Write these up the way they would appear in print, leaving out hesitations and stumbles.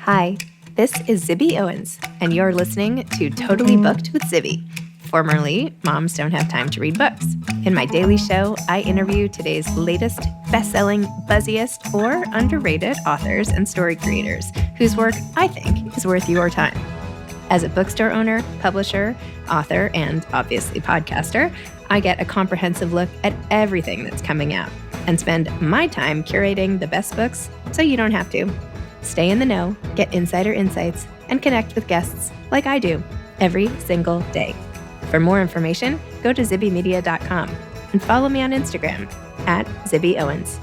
Hi, this is Zibby Owens, and you're listening to Totally Booked with Zibby, formerly Moms Don't Have Time to Read Books. In my daily show, I interview today's latest best-selling, buzziest, or underrated authors and story creators whose work I think is worth your time. As a bookstore owner, publisher, author, and obviously podcaster, I get a comprehensive look at everything that's coming out and spend my time curating the best books so you don't have to. Stay in the know, get insider insights, and connect with guests like I do every single day. For more information, go to zibbymedia.com and follow me on Instagram at Zibby Owens.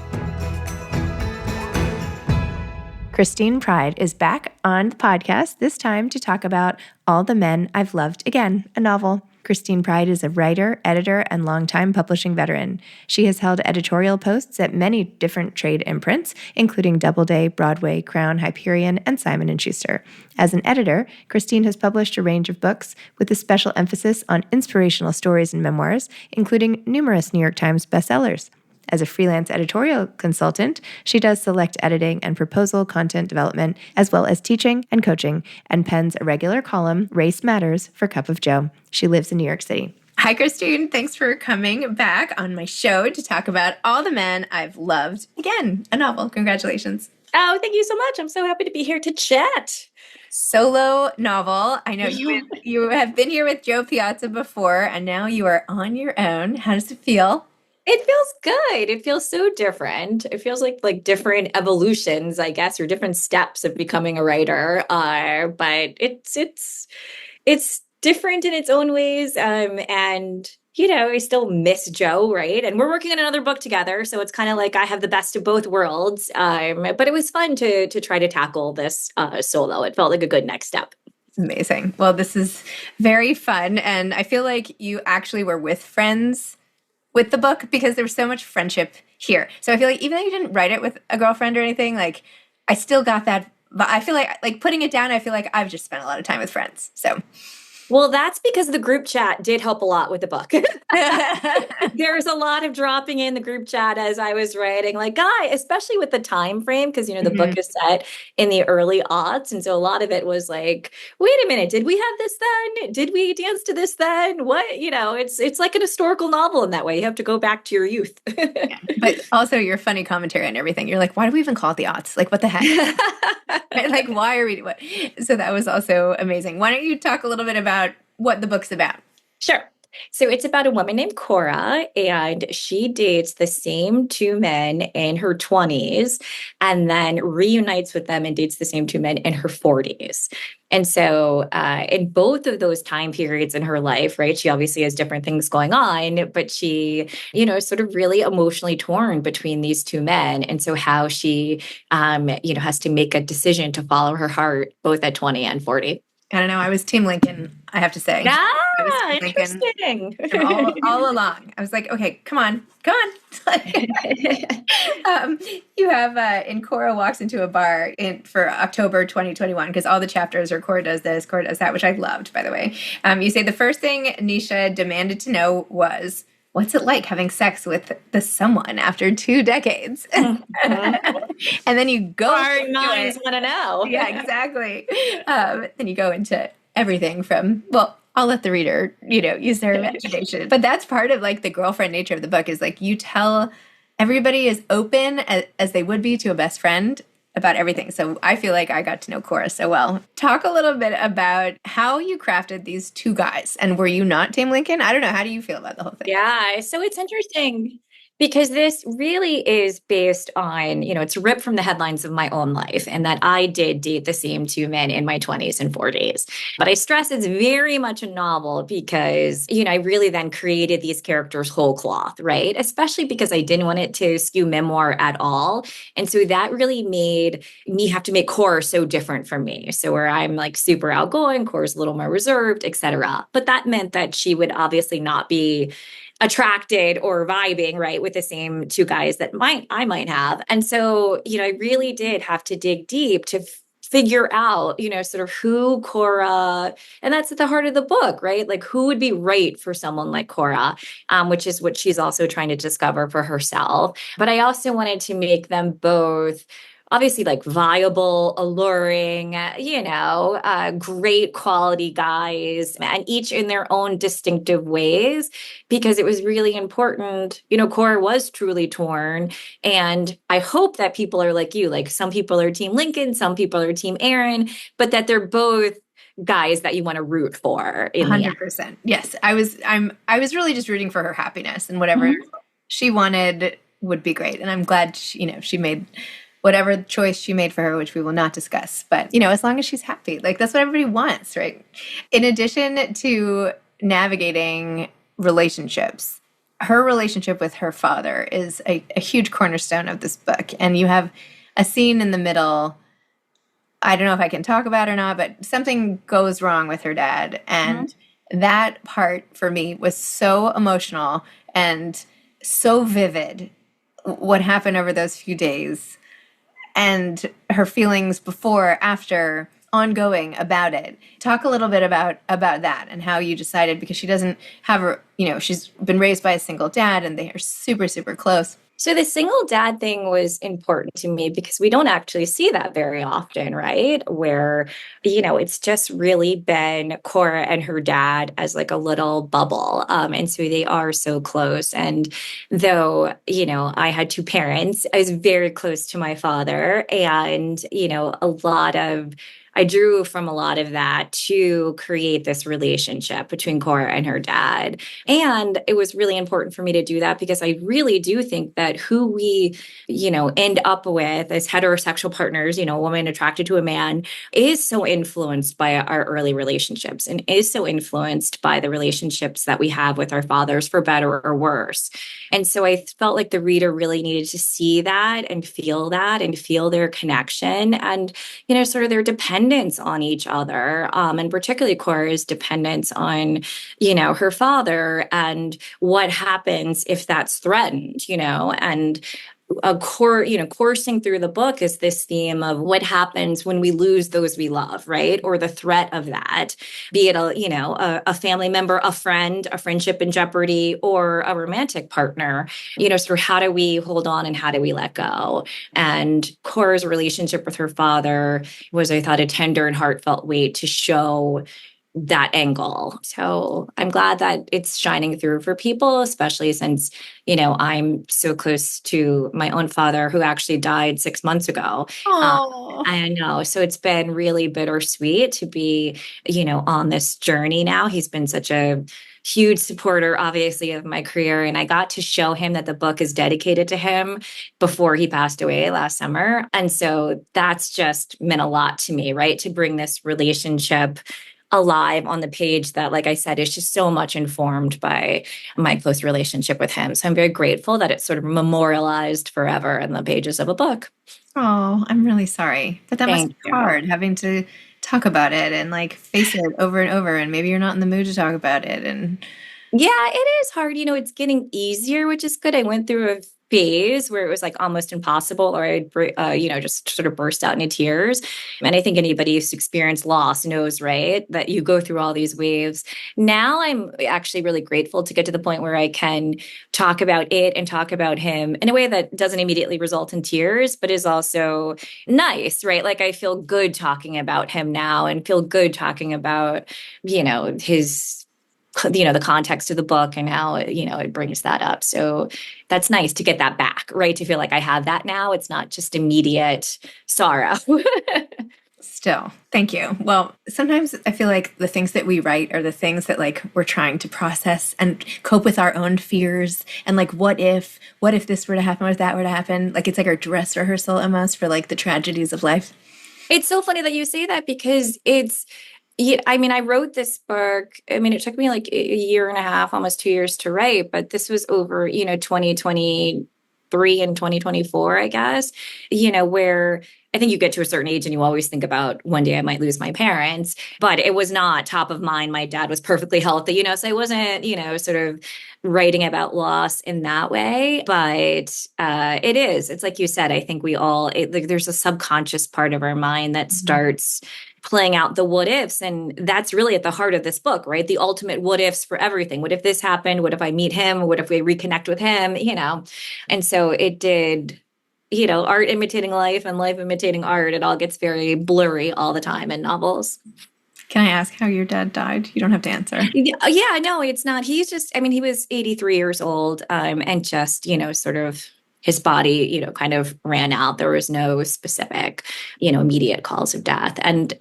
Christine Pride is back on the podcast, this time to talk about All the Men I've Loved Again, a novel. Christine Pride is a writer, editor, and longtime publishing veteran. She has held editorial posts at many different trade imprints, including Doubleday, Broadway, Crown, Hyperion, and Simon & Schuster. As an editor, Christine has published a range of books with a special emphasis on inspirational stories and memoirs, including numerous New York Times bestsellers. As a freelance editorial consultant, she does select editing and proposal content development, as well as teaching and coaching, and pens a regular column, Race Matters, for Cup of Jo. She lives in New York City. Hi, Christine. Thanks for coming back on my show to talk about All the Men I've Loved Again, a novel. Congratulations. Oh, thank you so much. I'm so happy to be here to chat. Solo novel. I know you have been here with Jo Piazza before, and now you are on your own. How does it feel? It feels good. It feels so different. It feels like different evolutions, I guess, or different steps of becoming a writer. But it's different in its own ways. And I still miss Jo, right? And we're working on another book together, so it's kind of like I have the best of both worlds. But it was fun to try to tackle this solo. It felt like a good next step. Amazing. Well, this is very fun, and I feel like you actually were with friends with the book because there was so much friendship here. So I feel like even though you didn't write it with a girlfriend or anything, like I still got that. But I feel like putting it down, I feel like I've just spent a lot of time with friends. So. Well, that's because the group chat did help a lot with the book. There's a lot of dropping in the group chat as I was writing, like, especially with the time frame, because, the book is set in the early aughts. And so a lot of it was like, wait a minute, did we have this then? Did we dance to this then? What, it's like an historical novel in that way. You have to go back to your youth. Yeah. But also your funny commentary and everything. You're like, why do we even call it the aughts? Like, what the heck? Right? Like, why are we doing it? So that was also amazing. Why don't you talk a little bit about what the book's about? Sure. So it's about a woman named Cora, and she dates the same two men in her 20s and then reunites with them and dates the same two men in her 40s. And so in both of those time periods in her life, right, she obviously has different things going on, but she, is sort of really emotionally torn between these two men. And so how she, has to make a decision to follow her heart both at 20 and 40. I don't know. I was Team Lincoln, I have to say. Interesting. all along. I was like, okay, come on. You have, in Cora walks into a bar for October 2021, because all the chapters are Cora does this, Cora does that, which I loved, by the way. You say the first thing Nisha demanded to know was, what's it like having sex with the someone after 2 decades? And then you go. Our minds want to know. Yeah, exactly. Then you go into everything from, well, I'll let the reader, use their imagination. But that's part of like the girlfriend nature of the book is like you tell everybody is open as they would be to a best friend about everything. So I feel like I got to know Cora so well. Talk a little bit about how you crafted these two guys. And were you not Team Lincoln? I don't know. How do you feel about the whole thing? Yeah. So it's interesting because this really is based on, it's ripped from the headlines of my own life and that I did date the same two men in my 20s and 40s. But I stress it's very much a novel because, I really then created these characters whole cloth, right? Especially because I didn't want it to skew memoir at all. And so that really made me have to make Cora so different from me. So where I'm like super outgoing, Cora's a little more reserved, etc. But that meant that she would obviously not be attracted or vibing, right, with the same two guys that I might have. And so, I really did have to dig deep to figure out, sort of who Cora, and that's at the heart of the book, right? Like who would be right for someone like Cora, which is what she's also trying to discover for herself. But I also wanted to make them both obviously like viable, alluring, great quality guys, and each in their own distinctive ways, because it was really important. Cora was truly torn. And I hope that people are like you, like some people are Team Lincoln, some people are Team Aaron, but that they're both guys that you want to root for in the end. 100%. Yes. I was really just rooting for her happiness, and whatever Mhm. she wanted would be great. And I'm glad she made whatever choice she made for her, which we will not discuss. But, as long as she's happy, like that's what everybody wants, right? In addition to navigating relationships, her relationship with her father is a huge cornerstone of this book. And you have a scene in the middle. I don't know if I can talk about it or not, but something goes wrong with her dad. Mhm. And that part for me was so emotional and so vivid, what happened over those few days and her feelings before, after, ongoing about it. Talk a little bit about that and how you decided, because she doesn't have she's been raised by a single dad and they are super, super close. So the single dad thing was important to me because we don't actually see that very often, right? Where, it's just really been Cora and her dad as like a little bubble. And so they are so close. And though, I had two parents, I was very close to my father. And, I drew from a lot of that to create this relationship between Cora and her dad. And it was really important for me to do that because I really do think that who we, end up with as heterosexual partners, a woman attracted to a man, is so influenced by our early relationships and is so influenced by the relationships that we have with our fathers, for better or worse. And so I felt like the reader really needed to see that and feel their connection and, sort of their dependence on each other. And particularly Cora's dependence on, her father and what happens if that's threatened, and coursing through the book is this theme of what happens when we lose those we love, right? Or the threat of that, be it a family member, a friend, a friendship in jeopardy, or a romantic partner, sort of how do we hold on and how do we let go? And Cora's relationship with her father was, I thought, a tender and heartfelt way to show that angle. So I'm glad that it's shining through for people, especially since, I'm so close to my own father who actually died 6 months ago. Um, Oh, I know. So it's been really bittersweet to be, on this journey now. He's been such a huge supporter, obviously, of my career. And I got to show him that the book is dedicated to him before he passed away last summer. And so that's just meant a lot to me, right? To bring this relationship alive on the page that, like I said, is just so much informed by my close relationship with him. So I'm very grateful that it's sort of memorialized forever in the pages of a book. I'm really sorry. But that must Thank be you. hard, having to talk about it and like face it over and over, and maybe you're not in the mood to talk about it. And Yeah, it is hard. It's getting easier, which is good. I went through a phase where it was like almost impossible, or I'd, just sort of burst out into tears. And I think anybody who's experienced loss knows, right, that you go through all these waves. Now I'm actually really grateful to get to the point where I can talk about it and talk about him in a way that doesn't immediately result in tears, but is also nice, right? Like I feel good talking about him now and feel good talking about, his the context of the book and how it brings that up. So that's nice to get that back, right? To feel like I have that now. It's not just immediate sorrow. still, thank you. Well, sometimes I feel like the things that we write are the things that like we're trying to process and cope with our own fears. And like, what if this were to happen? What if that were to happen? Like, it's like our dress rehearsal almost for like the tragedies of life. It's so funny that you say that because yeah, I mean, I wrote this book. I mean, it took me like a year and a half, almost 2 years to write, but this was over, 2023 and 2024, I guess, where I think you get to a certain age and you always think about one day I might lose my parents, but it was not top of mind. My dad was perfectly healthy, so I wasn't, sort of writing about loss in that way. But it's like you said, I think like, there's a subconscious part of our mind that starts playing out the what ifs. And that's really at the heart of this book, right? The ultimate what ifs for everything. What if this happened? What if I meet him? What if we reconnect with him? And so it did, art imitating life and life imitating art. It all gets very blurry all the time in novels. Can I ask how your dad died? You don't have to answer. Yeah, no, it's not. He's just, I mean, he was 83 years old, and just, sort of his body, kind of ran out. There was no specific, immediate cause of death. And,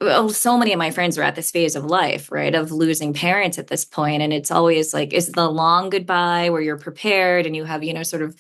well, so many of my friends are at this phase of life, right, of losing parents at this point. And it's always like, is the long goodbye where you're prepared and you have, sort of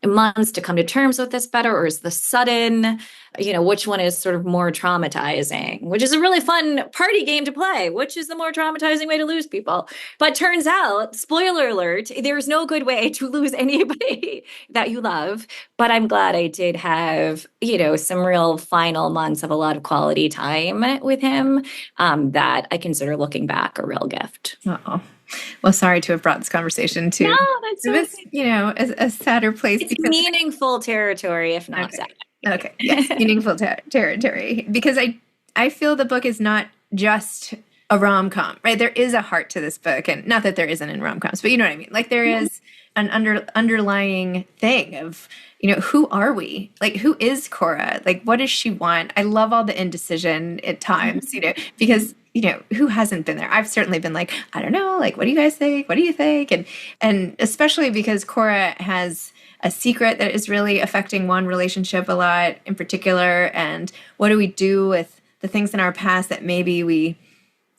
months to come to terms with this better, or is the sudden, which one is sort of more traumatizing, which is a really fun party game to play. Which is the more traumatizing way to lose people? But turns out, spoiler alert, there's no good way to lose anybody that you love. But I'm glad I did have, some real final months of a lot of quality time with him, that I consider looking back a real gift. Uh-oh. Well, sorry to have brought this conversation to this, a sadder place. It's meaningful territory, if not sad. Okay, yes, meaningful territory. Because I feel the book is not just a rom-com, right? There is a heart to this book, and not that there isn't in rom-coms, but you know what I mean? Like there is an underlying thing of, who are we? Like, who is Cora? Like, what does she want? I love all the indecision at times, because who hasn't been there? I've certainly been like, I don't know, like, what do you guys think? What do you think? And especially because Cora has a secret that is really affecting one relationship a lot in particular. And what do we do with the things in our past that maybe we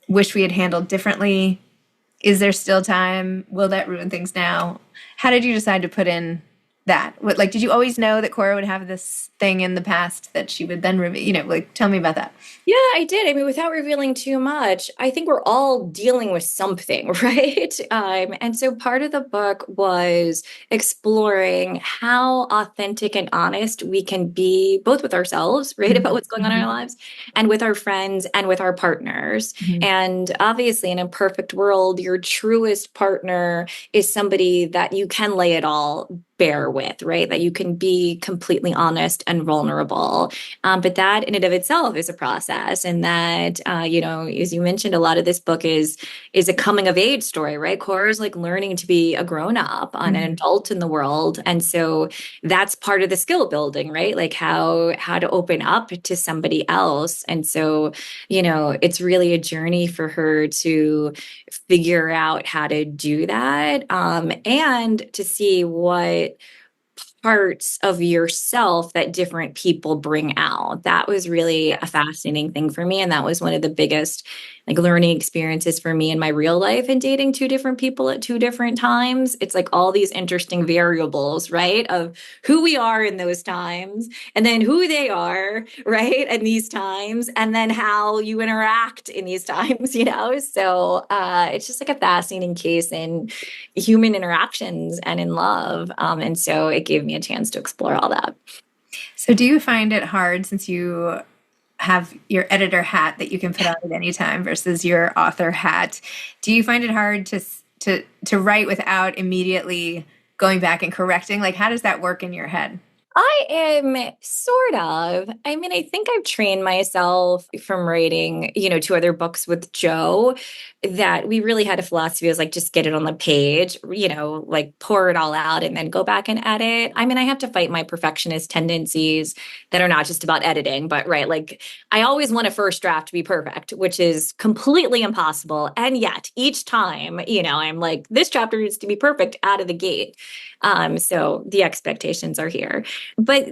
wish we had handled differently? Is there still time? Will that ruin things now? How did you decide to put in that? Did you always know that Cora would have this thing in the past that she would then reveal? Tell me about that. Yeah, I did. I mean, without revealing too much, I think we're all dealing with something, right? And so part of the book was exploring how authentic and honest we can be, both with ourselves, right, about what's going on in our lives, and with our friends and with our partners. And obviously, in a perfect world, your truest partner is somebody that you can lay it all bare with, right? That you can be completely honest and vulnerable. But that in and of itself is a process. And that, as you mentioned, a lot of this book is a coming of age story, right? Cora's like learning to be a grown up and an adult in the world. And so that's part of the skill building, right? Like how to open up to somebody else. And so, it's really a journey for her to figure out how to do that, and to see what parts of yourself that different people bring out. That was really a fascinating thing for me. And that was one of the biggest learning experiences for me in my real life, and dating two different people at two different times. It's like all these interesting variables, right? Of who we are in those times, and then who they are, right? In these times, and then how you interact in these times, So it's just like a fascinating case in human interactions and in love. And so it gave me a chance to explore all that. So do you find it hard, since you have your editor hat that you can put on at any time versus your author hat, do you find it hard to write without immediately going back and correcting? Like, how does that work in your head? I am sort of. I mean, I think I've trained myself from writing, two other books with Jo, that we really had a philosophy was like, just get it on the page, like pour it all out and then go back and edit. I mean, I have to fight my perfectionist tendencies that are not just about editing, but right. Like I always want a first draft to be perfect, which is completely impossible. And yet each time, I'm like, this chapter needs to be perfect out of the gate. So the expectations are here. But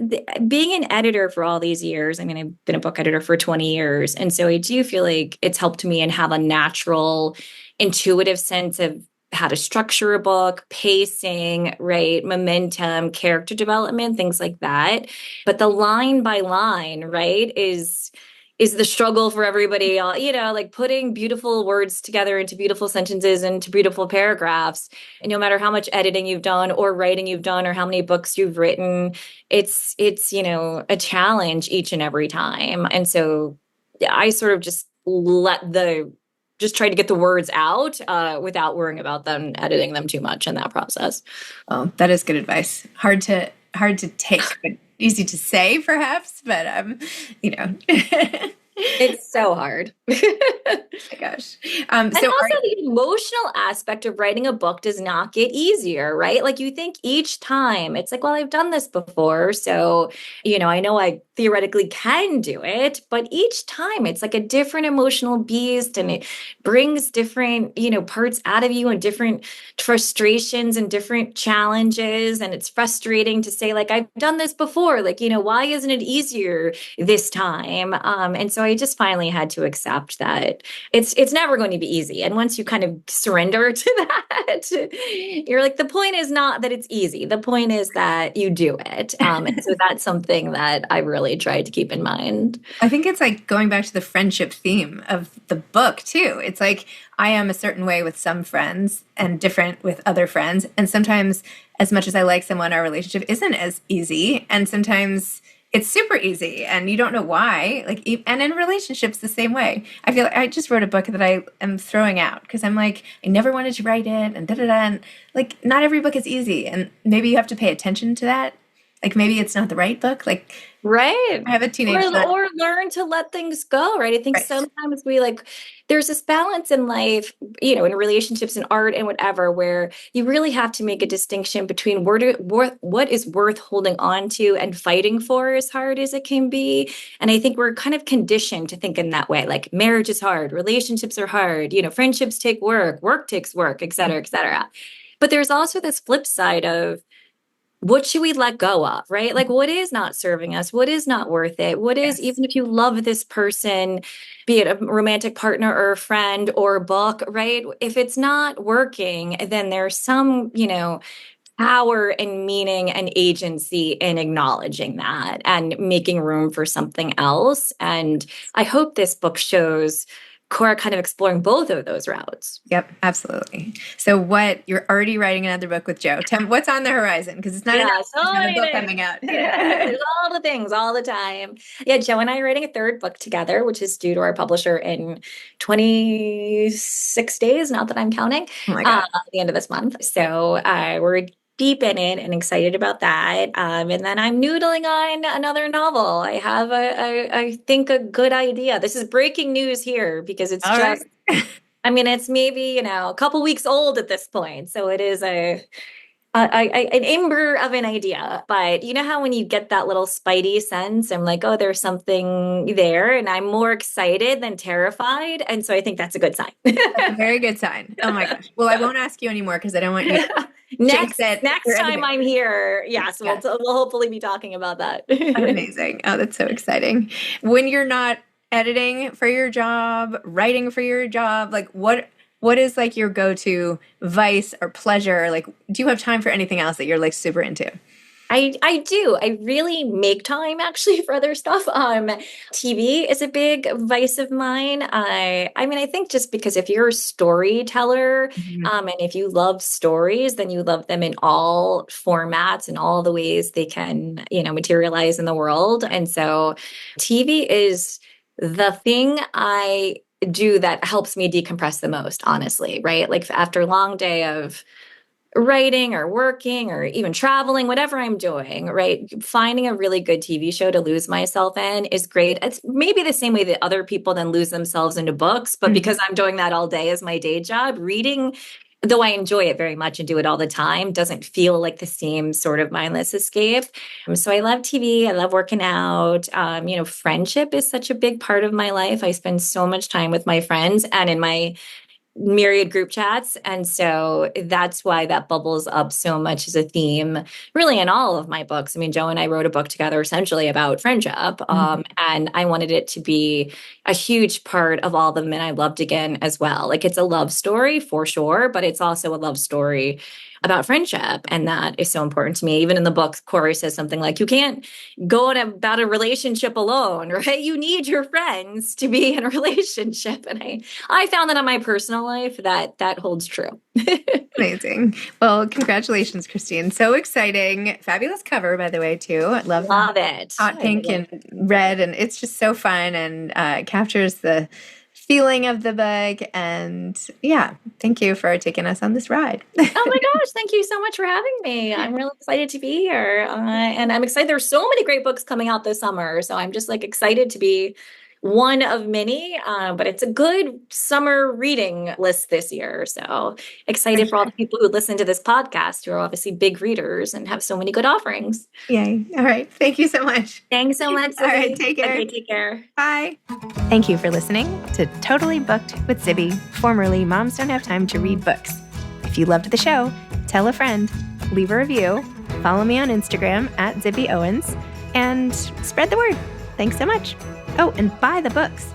being an editor for all these years, I mean, I've been a book editor for 20 years. And so I do feel like it's helped me and have a natural, intuitive sense of how to structure a book, pacing, right, momentum, character development, things like that. But the line by line, right, is the struggle for everybody, like putting beautiful words together into beautiful sentences, into beautiful paragraphs. And no matter how much editing you've done or writing you've done or how many books you've written, it's a challenge each and every time. And so I sort of just just try to get the words out without worrying about them editing them too much in that process. Oh, that is good advice. Hard to take, but easy to say, perhaps. But It's so hard. My gosh. And So are also, the emotional aspect of writing a book does not get easier, right? Like, you think each time it's like, well, I've done this before. So, I know I theoretically can do it, but each time it's like a different emotional beast and it brings different, parts out of you and different frustrations and different challenges. And it's frustrating to say, like, I've done this before. Like, why isn't it easier this time? And so I just finally had to accept that it's never going to be easy. And once you kind of surrender to that, you're like, the point is not that it's easy. The point is that you do it. And so that's something that I really tried to keep in mind. I think it's like going back to the friendship theme of the book too. It's like I am a certain way with some friends and different with other friends. And sometimes as much as I like someone, our relationship isn't as easy. And sometimes it's super easy and you don't know why. And in relationships the same way. I feel like I just wrote a book that I am throwing out because I'm like, I never wanted to write it and da-da-da. And like, not every book is easy. And maybe you have to pay attention to that. Like maybe it's not the right book. Like Right. I have a teenage son. Or learn to let things go, right? I think Right. sometimes there's this balance in life, in relationships and art and whatever, where you really have to make a distinction between what is worth holding on to and fighting for, as hard as it can be. And I think we're kind of conditioned to think in that way, like marriage is hard, relationships are hard, friendships take work takes work, et cetera, et cetera. But there's also this flip side of, what should we let go of, right? Like, what is not serving us? What is not worth it? What is, Yes. even if you love this person, be it a romantic partner or a friend or a book, right? If it's not working, then there's some, power and meaning and agency in acknowledging that and making room for something else. And I hope this book shows Cora kind of exploring both of those routes. Yep, absolutely. So you're already writing another book with Jo. Tell me what's on the horizon because it's not enough. Yeah, so There's another book many coming out. There's all the things all the time. Yeah, Joe and I are writing a third book together, which is due to our publisher in 26 days, not that I'm counting, Oh my God. at the end of this month. So we're deep in it and excited about that. And then I'm noodling on another novel. I have I think a good idea. This is breaking news here because it's All right. just, I mean, it's maybe, a couple weeks old at this point. So it is an ember of an idea, but you know how when you get that little spidey sense, I'm like, oh, there's something there, and I'm more excited than terrified, and so I think that's a good sign. That's a very good sign. Oh my gosh. Well, I won't ask you anymore because I don't want you to jinx it Next or time anything. I'm here, yes, Yes. we'll hopefully be talking about that. Amazing. Oh, that's so exciting. When you're not editing for your job, writing for your job, like what is like your go-to vice or pleasure? Like, do you have time for anything else that you're like super into? I do. I really make time actually for other stuff. TV is a big vice of mine. I mean, I think just because if you're a storyteller, Mhm. and if you love stories, then you love them in all formats and all the ways they can, materialize in the world. And so TV is the thing I do that helps me decompress the most, honestly, right? Like after a long day of writing or working or even traveling, whatever I'm doing, right? Finding a really good TV show to lose myself in is great. It's maybe the same way that other people then lose themselves into books, but Mhm. because I'm doing that all day as my day job, reading, though I enjoy it very much and do it all the time, doesn't feel like the same sort of mindless escape. So I love TV. I love working out. Friendship is such a big part of my life. I spend so much time with my friends and in my myriad group chats. And so that's why that bubbles up so much as a theme, really, in all of my books. I mean, Jo and I wrote a book together essentially about friendship. Mhm. And I wanted it to be a huge part of all the men I loved again as well. Like it's a love story for sure, but it's also a love story about friendship. And that is so important to me. Even in the book, Corey says something like, you can't go on about a relationship alone, right? You need your friends to be in a relationship. And I found that in my personal life that holds true. Amazing. Well, congratulations, Christine. So exciting. Fabulous cover, by the way, too. I love the Love it. hot pink and red, and it's just so fun and captures the feeling of the book. And yeah, thank you for taking us on this ride. Oh my gosh, thank you so much for having me. I'm really excited to be here. And I'm excited. There's so many great books coming out this summer. So I'm just like excited to be one of many, but it's a good summer reading list this year. So excited for all the people who listen to this podcast who are obviously big readers and have so many good offerings. Yay. All right. Thank you so much. Thanks so much, Zibby. All right. Take care. Okay, take care. Bye. Thank you for listening to Totally Booked with Zibby, formerly Moms Don't Have Time to Read Books. If you loved the show, tell a friend, leave a review, follow me on Instagram at Zibby Owens, and spread the word. Thanks so much. Oh, and buy the books.